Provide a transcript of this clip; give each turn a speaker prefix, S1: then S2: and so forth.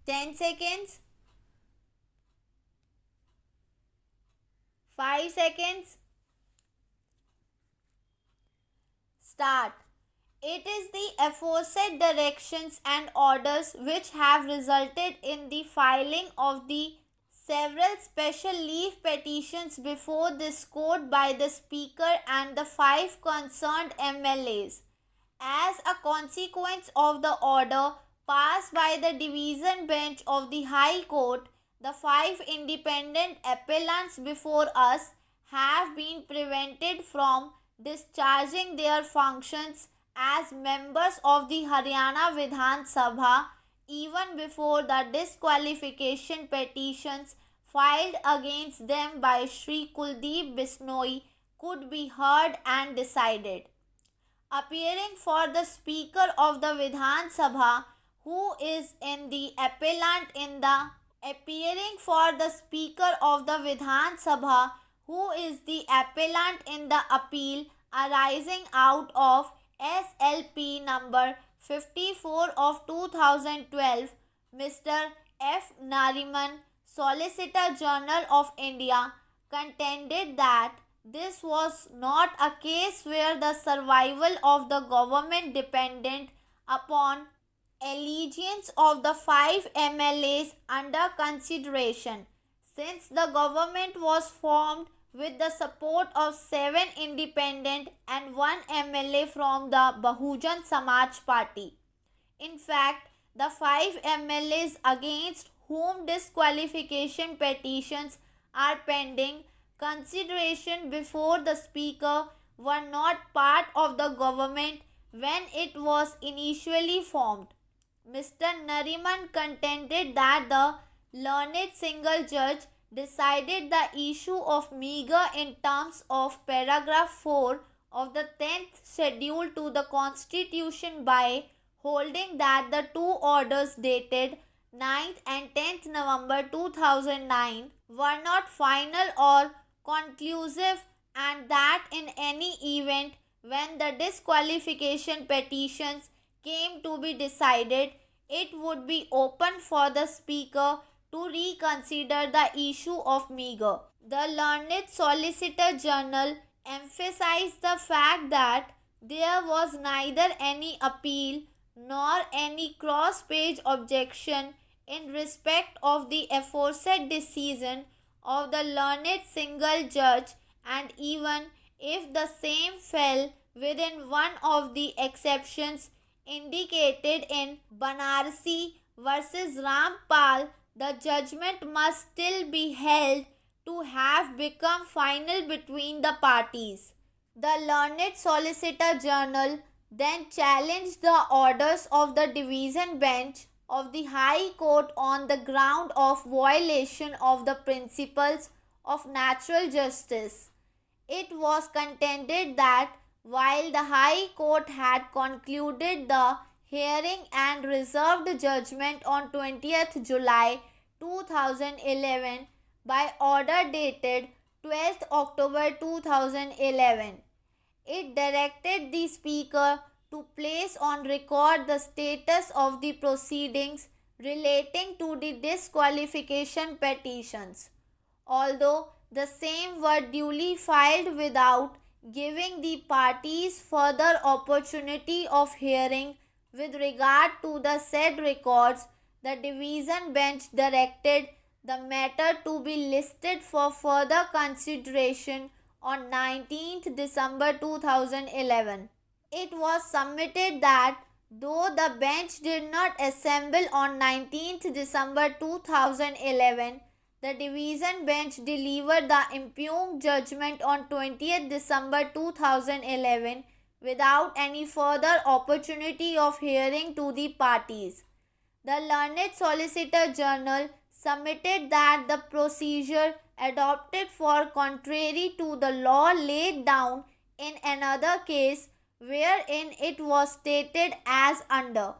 S1: 10 seconds, 5 seconds, start. It is the aforesaid directions and orders which have resulted in the filing of the several special leave petitions before this court by the Speaker and the 5 concerned MLAs. As a consequence of the order passed by the division bench of the High Court, the 5 independent appellants before us have been prevented from discharging their functions as members of the Haryana Vidhan Sabha even before the disqualification petitions filed against them by Shri Kuldeep Bisnoi could be heard and decided. Appearing for the Speaker of the Vidhan Sabha, who is in the appellant in the appearing for the Speaker of the Vidhan Sabha, who is the appellant in the appeal arising out of SLP number 54 of 2012, Mr. F. Nariman, Solicitor General of India, contended that this was not a case where the survival of the government depended upon allegiance of the 5 MLAs under consideration, since the government was formed with the support of 7 independent and 1 MLA from the Bahujan Samaj Party. In fact, the 5 MLAs against whom disqualification petitions are pending consideration before the Speaker were not part of the government when it was initially formed. Mr. Nariman contended that the learned single judge decided the issue of meagre in terms of paragraph 4 of the 10th schedule to the Constitution by holding that the two orders dated 9th and 10th November 2009 were not final or conclusive, and that in any event when the disqualification petitions came to be decided, it would be open for the Speaker to reconsider the issue of meagre. The learned Solicitor General emphasized the fact that there was neither any appeal nor any cross-page objection in respect of the aforesaid decision of the learned single judge, and even if the same fell within one of the exceptions indicated in Banarsi versus Rampal, the judgment must still be held to have become final between the parties. The learned Solicitor General then challenged the orders of the division bench of the High Court on the ground of violation of the principles of natural justice. It was contended that while the High Court had concluded the hearing and reserved judgment on 20th July 2011 by order dated 12th October 2011, it directed the Speaker to place on record the status of the proceedings relating to the disqualification petitions, although the same were duly filed without giving the parties further opportunity of hearing with regard to the said records. The division bench directed the matter to be listed for further consideration on 19th December 2011. It was submitted that though the bench did not assemble on 19th December 2011, the division bench delivered the impugned judgment on 20th December 2011 without any further opportunity of hearing to the parties. The learned Solicitor General submitted that the procedure adopted for contrary to the law laid down in another case wherein it was stated as under.